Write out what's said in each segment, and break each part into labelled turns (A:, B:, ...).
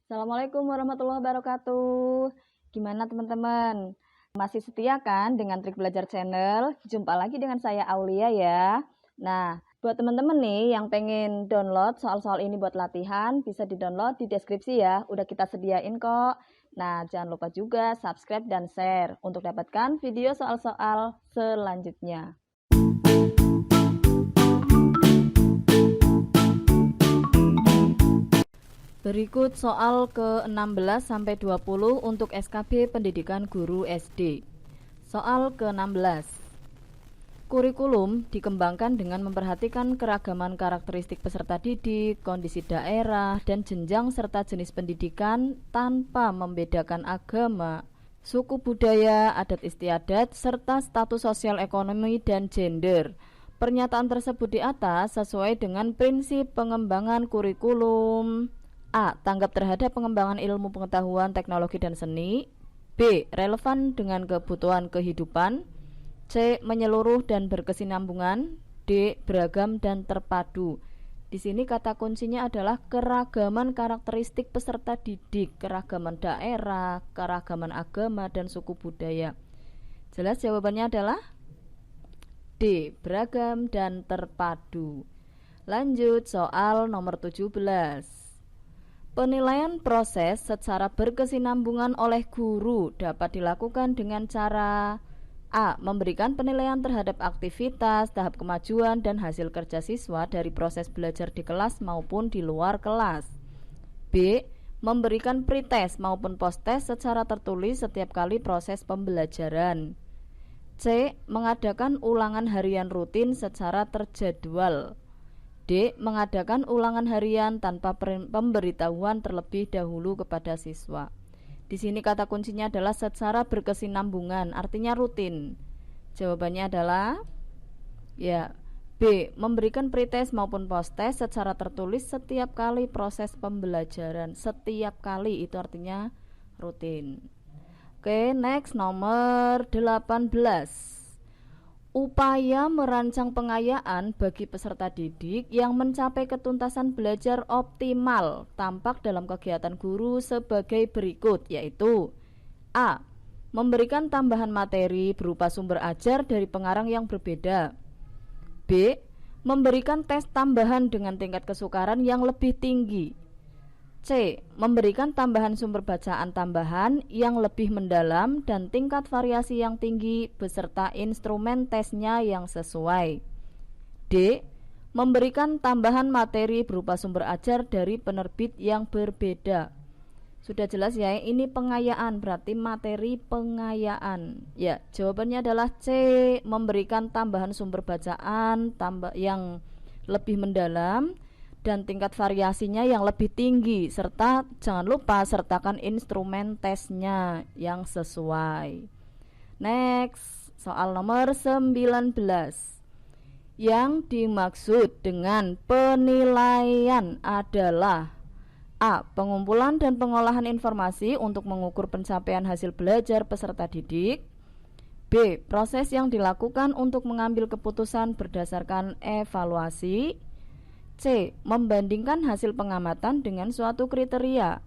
A: Assalamualaikum warahmatullahi wabarakatuh. Gimana teman-teman? Masih setia kan dengan Trik Belajar Channel? Jumpa lagi dengan saya Aulia ya. Nah, buat teman-teman nih yang pengen download soal-soal ini buat latihan, bisa di-download di deskripsi ya. Udah kita sediain kok. Nah, jangan lupa juga subscribe dan share untuk dapatkan video soal-soal selanjutnya. Berikut soal ke-16 sampai 20 untuk SKB Pendidikan Guru SD. Soal ke-16. Kurikulum dikembangkan dengan memperhatikan keragaman karakteristik peserta didik, kondisi daerah, dan jenjang serta jenis pendidikan tanpa membedakan agama, suku budaya, adat istiadat, serta status sosial ekonomi dan gender. Pernyataan tersebut di atas sesuai dengan prinsip pengembangan kurikulum. A. Tanggap terhadap pengembangan ilmu pengetahuan, teknologi, dan seni. B. Relevan dengan kebutuhan kehidupan. C. Menyeluruh dan berkesinambungan. D. Beragam dan terpadu. Di sini kata kuncinya adalah keragaman karakteristik peserta didik, keragaman daerah, keragaman agama, dan suku budaya. Jelas jawabannya adalah D. Beragam dan terpadu. Lanjut soal nomor 17. Penilaian proses secara berkesinambungan oleh guru dapat dilakukan dengan cara A. Memberikan penilaian terhadap aktivitas, tahap kemajuan, dan hasil kerja siswa dari proses belajar di kelas maupun di luar kelas. B. Memberikan pretest maupun posttest secara tertulis setiap kali proses pembelajaran. C. Mengadakan ulangan harian rutin secara terjadwal. D. Mengadakan ulangan harian tanpa pemberitahuan terlebih dahulu kepada siswa. Di sini kata kuncinya adalah secara berkesinambungan, artinya rutin. Jawabannya adalah ya B. Memberikan pretest maupun posttest secara tertulis setiap kali proses pembelajaran. Setiap kali itu artinya rutin. Oke, next nomor 18. Upaya merancang pengayaan bagi peserta didik yang mencapai ketuntasan belajar optimal tampak dalam kegiatan guru sebagai berikut, yaitu A. Memberikan tambahan materi berupa sumber ajar dari pengarang yang berbeda. B. Memberikan tes tambahan dengan tingkat kesukaran yang lebih tinggi. C. Memberikan tambahan sumber bacaan tambahan yang lebih mendalam dan tingkat variasi yang tinggi beserta instrumen tesnya yang sesuai. D. Memberikan tambahan materi berupa sumber ajar dari penerbit yang berbeda. Sudah jelas ya, ini pengayaan, berarti materi pengayaan. Ya, jawabannya adalah C. Memberikan tambahan sumber bacaan yang lebih mendalam dan tingkat variasinya yang lebih tinggi, serta jangan lupa sertakan instrumen tesnya yang sesuai. Next, soal nomor 19. Yang dimaksud dengan penilaian adalah A. Pengumpulan dan pengolahan informasi untuk mengukur pencapaian hasil belajar peserta didik. B. Proses yang dilakukan untuk mengambil keputusan berdasarkan evaluasi. C. Membandingkan hasil pengamatan dengan suatu kriteria.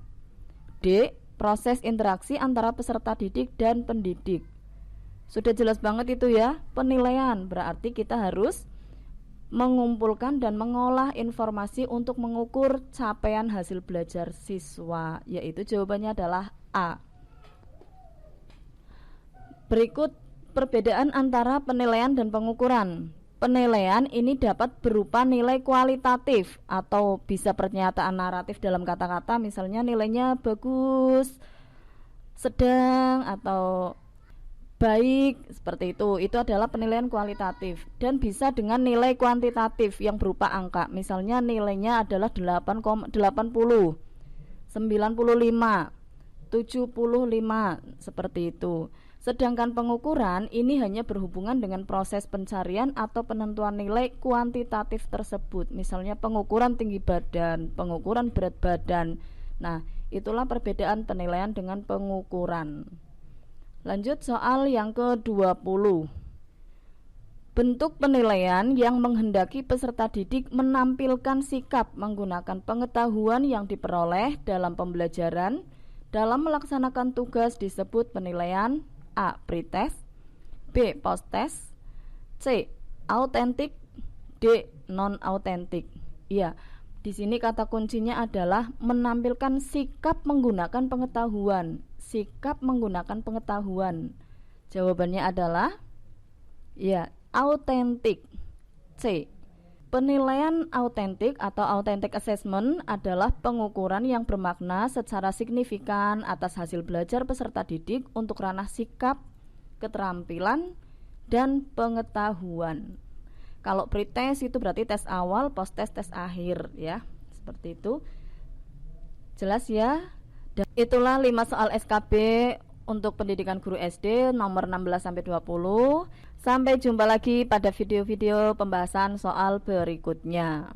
A: D. Proses interaksi antara peserta didik dan pendidik. Sudah jelas banget itu ya, penilaian berarti kita harus mengumpulkan dan mengolah informasi untuk mengukur capaian hasil belajar siswa, yaitu jawabannya adalah A. Berikut perbedaan antara penilaian dan pengukuran. Penilaian ini dapat berupa nilai kualitatif atau bisa pernyataan naratif dalam kata-kata, misalnya nilainya bagus, sedang, atau baik, seperti itu. Itu adalah penilaian kualitatif. Dan bisa dengan nilai kuantitatif yang berupa angka, misalnya nilainya adalah 80, 95, 75, seperti itu. Sedangkan pengukuran ini hanya berhubungan dengan proses pencarian atau penentuan nilai kuantitatif tersebut. Misalnya pengukuran tinggi badan, pengukuran berat badan. Nah, itulah perbedaan penilaian dengan pengukuran. Lanjut soal yang ke-20. Bentuk penilaian yang menghendaki peserta didik menampilkan sikap menggunakan pengetahuan yang diperoleh dalam pembelajaran dalam melaksanakan tugas disebut penilaian A. Pretest, B. Posttest, C. Autentik, D. Non-autentik. Ya, di sini kata kuncinya adalah menampilkan sikap menggunakan pengetahuan. Sikap menggunakan pengetahuan. Jawabannya adalah ya, autentik. C. Penilaian autentik atau authentic assessment adalah pengukuran yang bermakna secara signifikan atas hasil belajar peserta didik untuk ranah sikap, keterampilan, dan pengetahuan. Kalau pretest itu berarti tes awal, post-test tes akhir ya. Seperti itu. Jelas ya? Dan itulah 5 soal SKB untuk pendidikan guru SD nomor 16-20. Sampai jumpa lagi pada video-video pembahasan soal berikutnya.